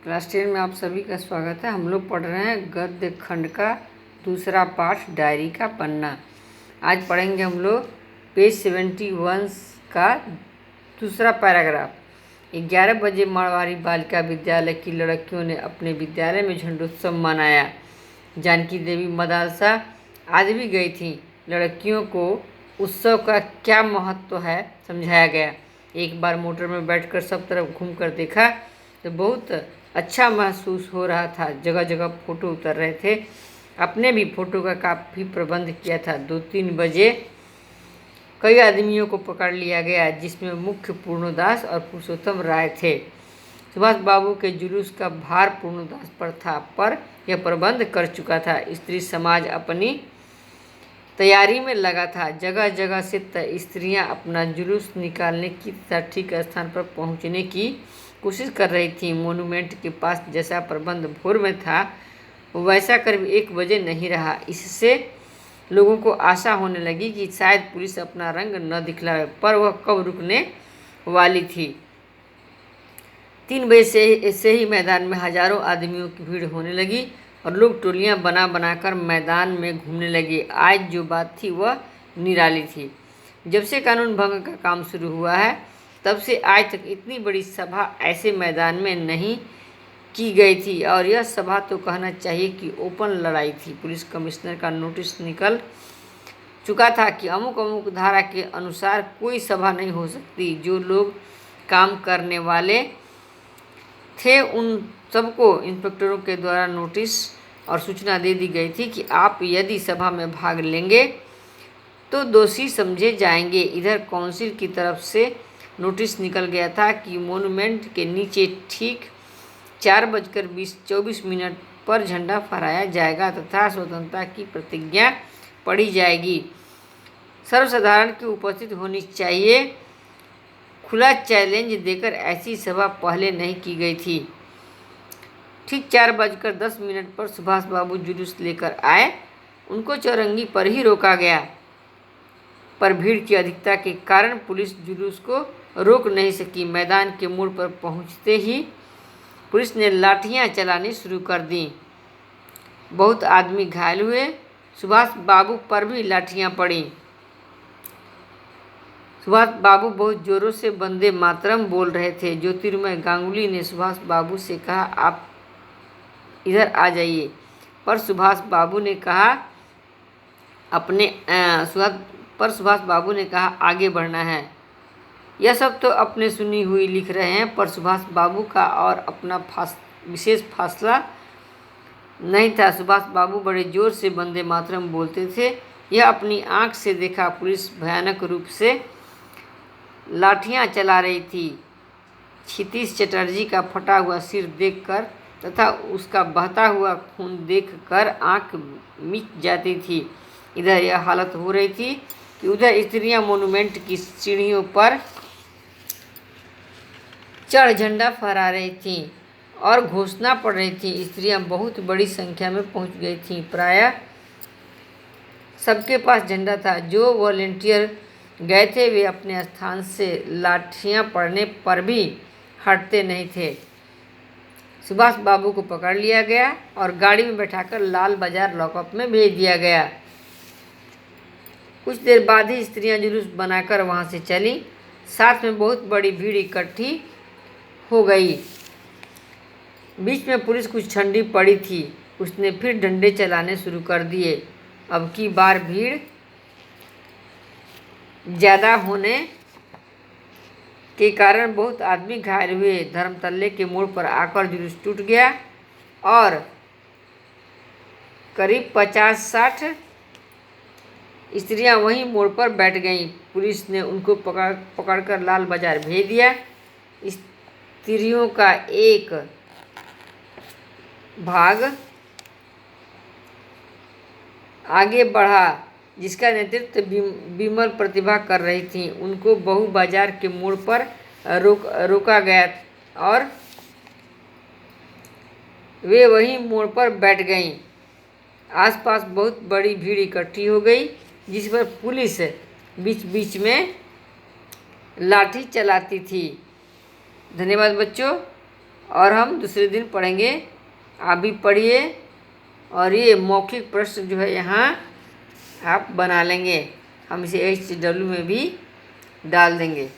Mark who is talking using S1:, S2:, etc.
S1: Class 10 में आप सभी का स्वागत है। हम लोग पढ़ रहे हैं गद्य खंड का दूसरा पाठ, डायरी का पन्ना। आज पढ़ेंगे हम लोग पेज 71 का दूसरा पैराग्राफ। 11 बजे मारवाड़ी बालिका विद्यालय की लड़कियों ने अपने विद्यालय में झंडोत्सव मनाया। जानकी देवी मदरसा आदि भी गई थीं। लड़कियों को उत्सव का क्या महत्व है समझाया गया। एक बार मोटर में बैठकर सब तरफ घूमकर देखा तो बहुत अच्छा महसूस हो रहा था। जगह जगह फ़ोटो उतर रहे थे। अपने भी फ़ोटो का काफ़ी प्रबंध किया था। 2-3 बजे कई आदमियों को पकड़ लिया गया, जिसमें मुख्य पूर्णदास और पुरुषोत्तम राय थे। सुभाष बाबू के जुलूस का भार पूर्णदास पर था, पर यह प्रबंध कर चुका था। स्त्री समाज अपनी तैयारी में लगा था। जगह जगह से स्त्रियां अपना जुलूस निकालने की तथा ठीक स्थान पर पहुंचने की कोशिश कर रही थी। मोन्यूमेंट के पास जैसा प्रबंध भोर में था वैसा करीब 1 बजे नहीं रहा। इससे लोगों को आशा होने लगी कि शायद पुलिस अपना रंग न दिखलाए, पर वह कब रुकने वाली थी। 3 बजे से ही मैदान में हजारों आदमियों की भीड़ होने लगी और लोग टोलियां बना बनाकर मैदान में घूमने लगे। आज जो बात थी वह निराली थी। जब से कानून भंग का काम शुरू हुआ है तब से आज तक इतनी बड़ी सभा ऐसे मैदान में नहीं की गई थी, और यह सभा तो कहना चाहिए कि ओपन लड़ाई थी। पुलिस कमिश्नर का नोटिस निकल चुका था कि अमुक अमुक धारा के अनुसार कोई सभा नहीं हो सकती। जो लोग काम करने वाले थे उन सबको इंस्पेक्टरों के द्वारा नोटिस और सूचना दे दी गई थी कि आप यदि सभा में भाग लेंगे तो दोषी समझे जाएंगे। इधर काउंसिल की तरफ से नोटिस निकल गया था कि मोन्यूमेंट के नीचे ठीक 4:24 पर झंडा फहराया जाएगा तथा स्वतंत्रता की प्रतिज्ञा पढ़ी जाएगी। सर्वसाधारण की उपस्थित होनी चाहिए। खुला चैलेंज देकर ऐसी सभा पहले नहीं की गई थी। ठीक 4:10 पर सुभाष बाबू जुलूस लेकर आए। उनको चौरंगी पर ही रोका गया, पर भीड़ की अधिकता के कारण पुलिस जुलूस को रोक नहीं सकी। मैदान के मोड़ पर पहुंचते ही पुलिस ने लाठियां चलानी शुरू कर दी। बहुत आदमी घायल हुए। सुभाष बाबू पर भी लाठियां पड़ी। सुभाष बाबू बहुत जोरों से वंदे मातरम बोल रहे थे। ज्योतिर्मय गांगुली ने सुभाष बाबू से कहा, आप इधर आ जाइए, पर सुभाष बाबू ने कहा आगे बढ़ना है। यह सब तो अपने सुनी हुई लिख रहे हैं, पर सुभाष बाबू का और अपना विशेष फासला नहीं था। सुभाष बाबू बड़े जोर से वंदे मातरम बोलते थे। यह अपनी आंख से देखा। पुलिस भयानक रूप से लाठियां चला रही थी। क्षितिज चटर्जी का फटा हुआ सिर देखकर तथा उसका बहता हुआ खून देखकर आंख मिच जाती थी। इधर यह हालत हो रही थी कि उधर स्त्रियां मोन्यूमेंट की सीढ़ियों पर चढ़ झंडा फहरा रही थीं और घोषणा पढ़ रही थीं। स्त्रियां बहुत बड़ी संख्या में पहुंच गई थीं। प्रायः सबके पास झंडा था। जो वॉलंटियर गए थे वे अपने स्थान से लाठियां पड़ने पर भी हटते नहीं थे। सुभाष बाबू को पकड़ लिया गया और गाड़ी में बैठाकर लाल बाजार लॉकअप में भेज दिया गया। कुछ देर बाद ही स्त्रियां जुलूस बनाकर वहां से चली। साथ में बहुत बड़ी भीड़ इकट्ठी हो गई। बीच में पुलिस कुछ ठंडी पड़ी थी। उसने फिर डंडे चलाने शुरू कर दिए। अब की बार भीड़ ज़्यादा होने के कारण बहुत आदमी घायल हुए। धर्मतल्ले के मोड़ पर आकर जुलूस टूट गया और करीब 50-60 स्त्रियां वहीं मोड़ पर बैठ गईं। पुलिस ने उनको पकड़कर लाल बाजार भेज दिया। स्त्रियों का एक भाग आगे बढ़ा, जिसका नेतृत्व विमल प्रतिभा कर रही थी। उनको बहु बाजार के मोड़ पर रोका गया और वे वहीं मोड़ पर बैठ गईं। आसपास बहुत बड़ी भीड़ इकट्ठी हो गई, जिस पर पुलिस बीच बीच में लाठी चलाती थी। धन्यवाद बच्चों। और हम दूसरे दिन पढ़ेंगे। आप भी पढ़िए और ये मौखिक प्रश्न जो है यहाँ आप बना लेंगे। हम इसे HW में भी डाल देंगे।